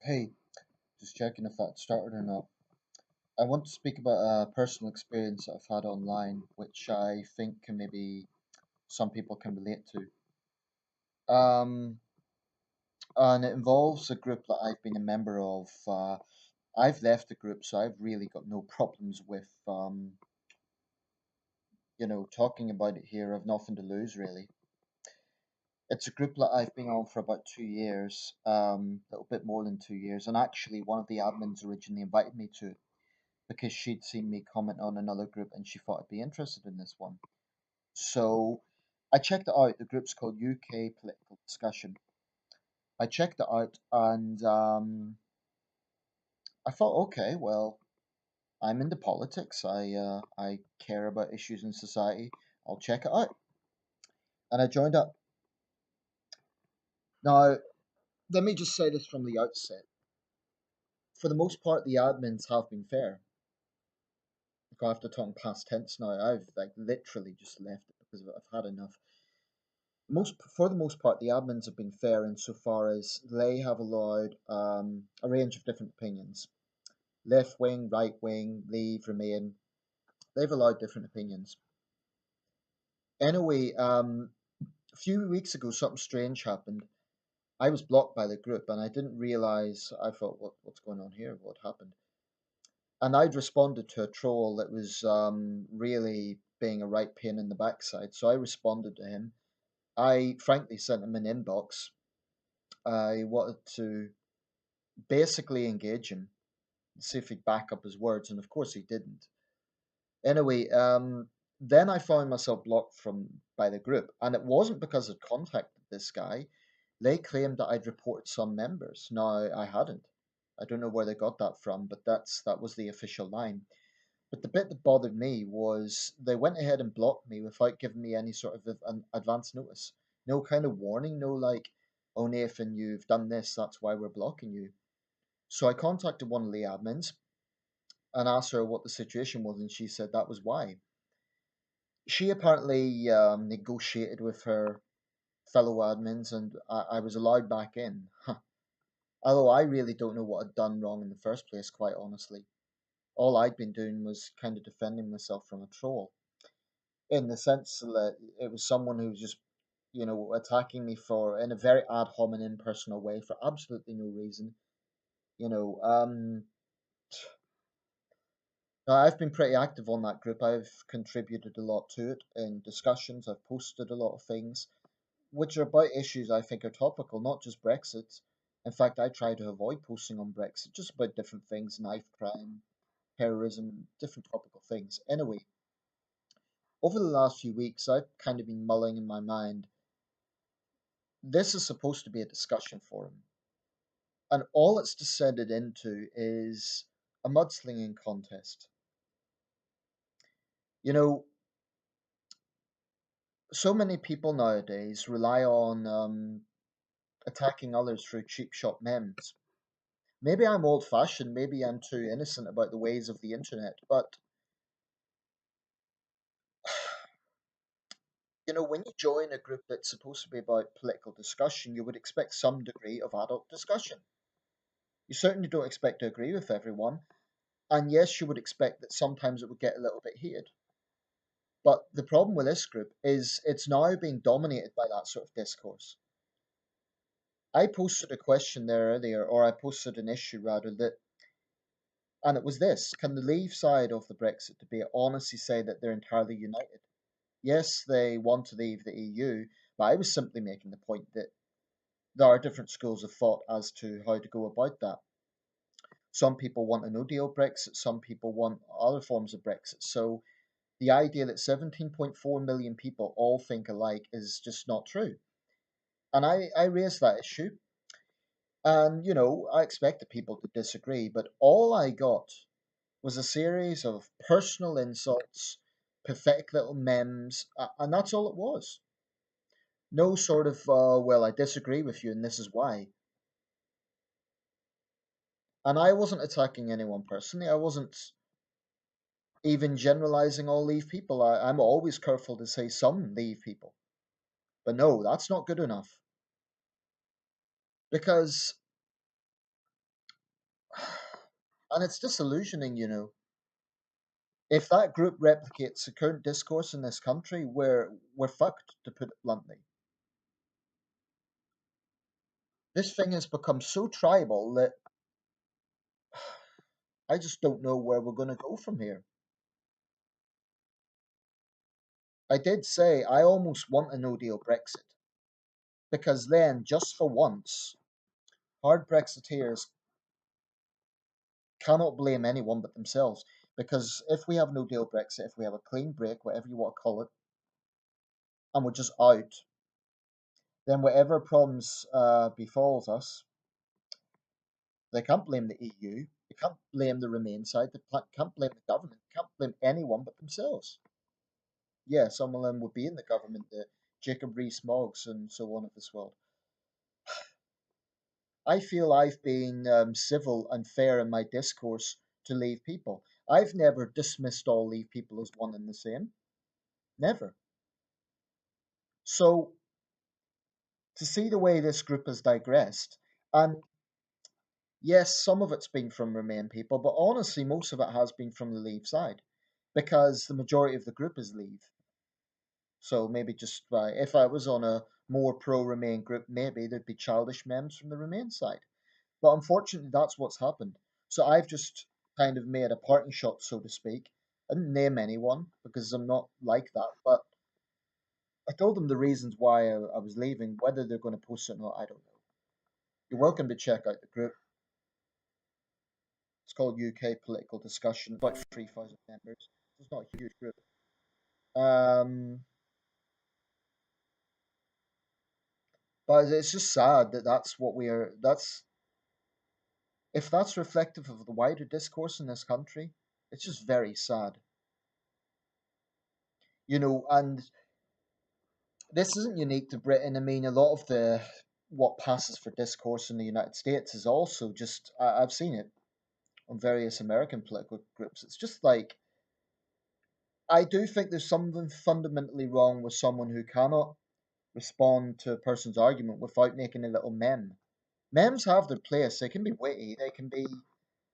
Hey, just checking if that started or not. I want to speak about a personal experience that I've had online, which I think can maybe some people can relate to. Um, and it involves a group that I've been a member of. I've left the group, so I've really got no problems with, talking about it here. I've nothing to lose, really. It's a group that I've been on for about 2 years, a little bit more than 2 years, and actually one of the admins originally invited me to it because she'd seen me comment on another group and she thought I'd be interested in this one. So I checked it out. The group's called UK Political Discussion. I checked it out and I thought, okay, well, I'm into politics. I care about issues in society. I'll check it out. And I joined up. Now, let me just say this from the outset. For the most part, the admins have been fair. Like, I have to talk in past tense now. I've like literally just left it because I've had enough. For the most part, the admins have been fair insofar as they have allowed a range of different opinions. Left wing, right wing, leave, remain. They've allowed different opinions. Anyway, a few weeks ago, something strange happened. I was blocked by the group, and I didn't realize. I thought, what's going on here? What happened? And I'd responded to a troll that was really being a right pain in the backside. So I responded to him. I frankly sent him an inbox. I wanted to basically engage him, see if he'd back up his words, and of course he didn't. Anyway, then I found myself blocked from by the group, and it wasn't because I'd contacted this guy. They claimed that I'd reported some members. No, I hadn't. I don't know where they got that from, but that was the official line. But the bit that bothered me was they went ahead and blocked me without giving me any sort of an advance notice. No kind of warning, no like, oh Nathan, you've done this, that's why we're blocking you. So I contacted one of the admins and asked her what the situation was, and she said that was why. She apparently negotiated with her fellow admins, and I was allowed back in. Although I really don't know what I'd done wrong in the first place, quite honestly. All I'd been doing was kind of defending myself from a troll, in the sense that it was someone who was just, attacking me for in a very ad hominem personal way for absolutely no reason. You know, um, I've been pretty active on that group. I've contributed a lot to it in discussions. I've posted a lot of things which are about issues I think are topical, not just Brexit. In fact, I try to avoid posting on Brexit, just about different things, knife crime, terrorism, different topical things. Anyway, over the last few weeks, I've kind of been mulling in my mind. This is supposed to be a discussion forum, and all it's descended into is a mudslinging contest. You know, so many people nowadays rely on attacking others through cheap shot memes. Maybe I'm old fashioned, maybe I'm too innocent about the ways of the internet, but when you join a group that's supposed to be about political discussion, you would expect some degree of adult discussion. You certainly don't expect to agree with everyone, and yes, you would expect that sometimes it would get a little bit heated. But the problem with this group is it's now being dominated by that sort of discourse. I posted a question there earlier, or I posted an issue rather, and it was this: can the Leave side of the Brexit debate honestly say that they're entirely united? Yes, they want to leave the EU, but I was simply making the point that there are different schools of thought as to how to go about that. Some people want a no deal Brexit, some people want other forms of Brexit. So the idea that 17.4 million people all think alike is just not true. And I raised that issue, and I expected people to disagree, but all I got was a series of personal insults, pathetic little memes, and that's all it was. No sort of, well, I disagree with you, and this is why. And I wasn't attacking anyone personally. I wasn't even generalizing all Leave people. I'm always careful to say some Leave people. But no, that's not good enough. Because And it's disillusioning, you know. If that group replicates the current discourse in this country, we're fucked, to put it bluntly. This thing has become so tribal that I just don't know where we're going to go from here. I did say I almost want a no deal Brexit because then, just for once, hard Brexiteers cannot blame anyone but themselves. Because if we have no deal Brexit, if we have a clean break, whatever you want to call it, and we're just out, then whatever problems befalls us, they can't blame the EU, they can't blame the Remain side, they can't blame the government, they can't blame anyone but themselves. Yeah, some of them would be in the government, the Jacob Rees-Moggs and so on of this world. I feel I've been civil and fair in my discourse to Leave people. I've never dismissed all Leave people as one and the same. Never. So to see the way this group has digressed, and yes, some of it's been from Remain people, but honestly, most of it has been from the Leave side because the majority of the group is Leave. So maybe just if I was on a more pro Remain group, maybe there'd be childish memes from the Remain side. But unfortunately, that's what's happened. So I've just kind of made a parting shot, so to speak. I didn't name anyone because I'm not like that, but I told them the reasons why I was leaving. Whether they're going to post it or not, I don't know. You're welcome to check out the group. It's called UK Political Discussion, about 3,000 members. It's not a huge group. Um, but it's just sad that that's what we are. That's if that's reflective of the wider discourse in this country, it's just very sad. You know, and this isn't unique to Britain. I mean, a lot of the what passes for discourse in the United States is also just I've seen it on various American political groups. It's just like I do think there's something fundamentally wrong with someone who cannot respond to a person's argument without making a little meme. Memes have their place. They can be witty. They can be,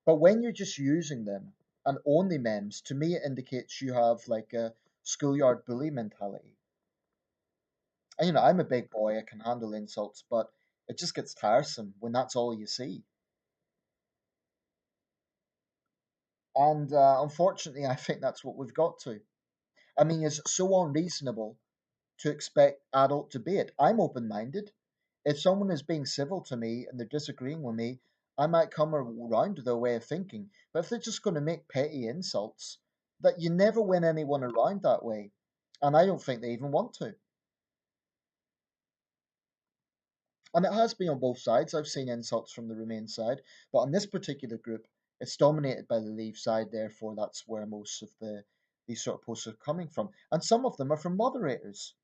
but when you're just using them and only memes, to me it indicates you have like a schoolyard bully mentality. And, you know, I'm a big boy, I can handle insults, but it just gets tiresome when that's all you see. And unfortunately, I think that's what we've got to. I mean, it's so unreasonable to expect adult debate. I'm open minded. If someone is being civil to me and they're disagreeing with me, I might come around to their way of thinking. But if they're just going to make petty insults, that you never win anyone around that way. And I don't think they even want to. And it has been on both sides. I've seen insults from the Remain side, but on this particular group, it's dominated by the Leave side. Therefore, that's where most of these sort of posts are coming from, and some of them are from moderators.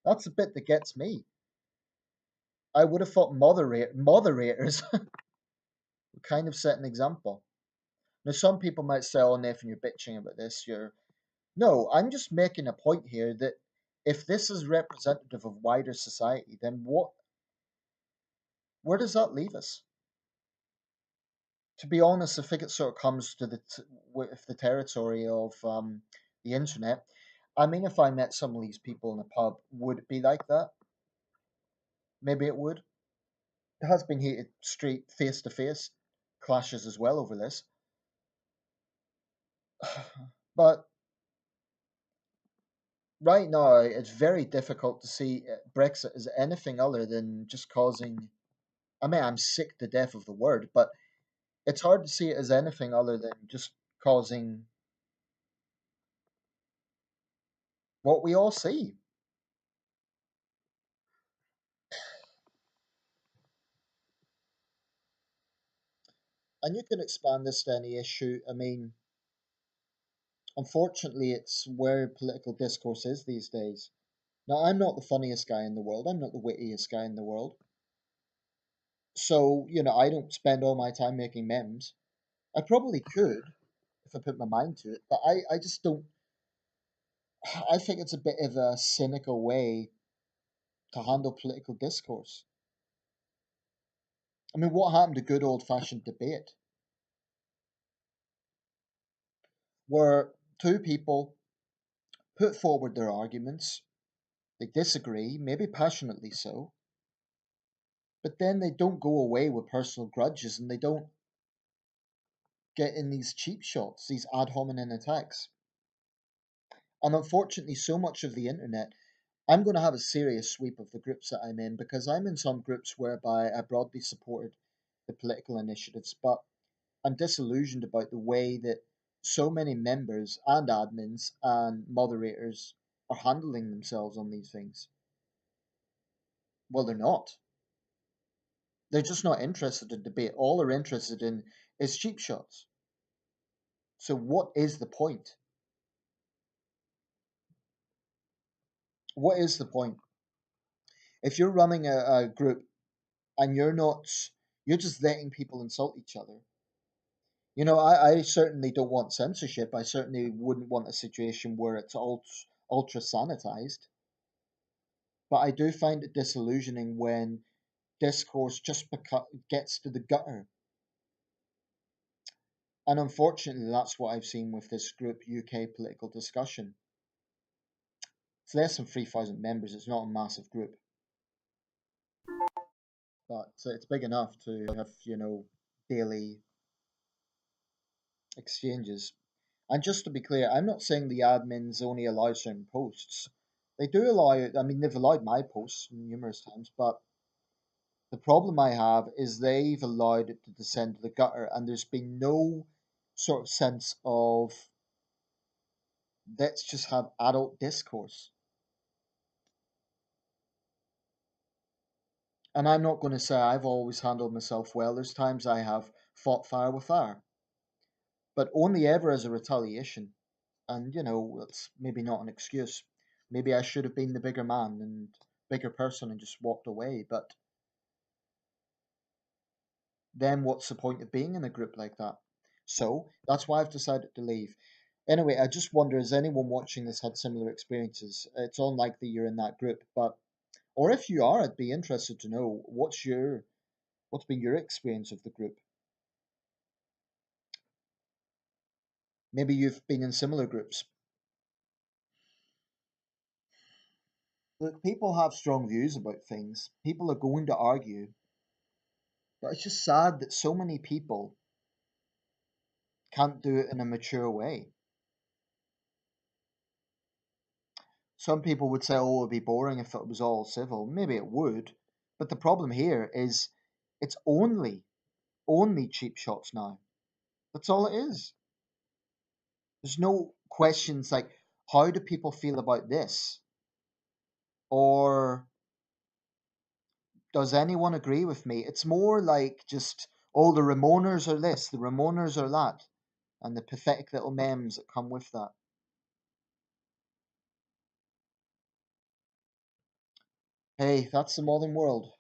That's the bit that gets me. I would have thought moderators would kind of set an example. Now, some people might say, "Oh, Nathan, you're bitching about this. You're..." No, I'm just making a point here that if this is representative of wider society, then where does that leave us? To be honest, I think it sort of comes to with the territory of the internet. I mean, if I met some of these people in a pub, would it be like that? Maybe it would. There has been heated street face to face clashes as well over this, but right now it's very difficult to see Brexit as anything other than just causing. I mean, I'm sick to death of the word, but it's hard to see it as anything other than just causing what we all see. And you can expand this to any issue. I mean, unfortunately, it's where political discourse is these days. Now, I'm not the funniest guy in the world. I'm not the wittiest guy in the world. So, you know, I don't spend all my time making memes. I probably could if I put my mind to it, but I just don't. I think it's a bit of a cynical way to handle political discourse. I mean, what happened to good old fashioned debate? where two people put forward their arguments, they disagree, maybe passionately so, but then they don't go away with personal grudges and they don't get in these cheap shots, these ad hominem attacks. And unfortunately, so much of the internet, I'm going to have a serious sweep of the groups that I'm in because I'm in some groups whereby I broadly supported the political initiatives, but I'm disillusioned about the way that so many members and admins and moderators are handling themselves on these things. Well, they're not. They're just not interested in debate. All they're interested in is cheap shots. So, what is the point? What is the point? If you're running a group and you're just letting people insult each other. I certainly don't want censorship. I certainly wouldn't want a situation where it's ultra sanitized. But I do find it disillusioning when discourse just gets to the gutter. And unfortunately, that's what I've seen with this group, UK Political Discussion. It's less than 3,000 members. It's not a massive group, but it's big enough to have, daily exchanges. And just to be clear, I'm not saying the admins only allow certain posts. They do allow, I mean, they've allowed my posts numerous times, but the problem I have is they've allowed it to descend to the gutter, and there's been no sort of sense of let's just have adult discourse. And I'm not going to say I've always handled myself well. There's times I have fought fire with fire, but only ever as a retaliation. And, it's maybe not an excuse. Maybe I should have been the bigger man and bigger person and just walked away. But then what's the point of being in a group like that? So that's why I've decided to leave. Anyway, I just wonder, has anyone watching this had similar experiences? It's unlikely you're in that group, but or if you are, I'd be interested to know what's been your experience of the group. Maybe you've been in similar groups. Look, people have strong views about things. People are going to argue, but it's just sad that so many people can't do it in a mature way. Some people would say, oh, it would be boring if it was all civil. Maybe it would. But the problem here is it's only cheap shots now. That's all it is. There's no questions like, how do people feel about this? Or does anyone agree with me? It's more like just, oh, the Ramoners are this, the Ramoners are that, and the pathetic little memes that come with that. Hey, that's the modern world.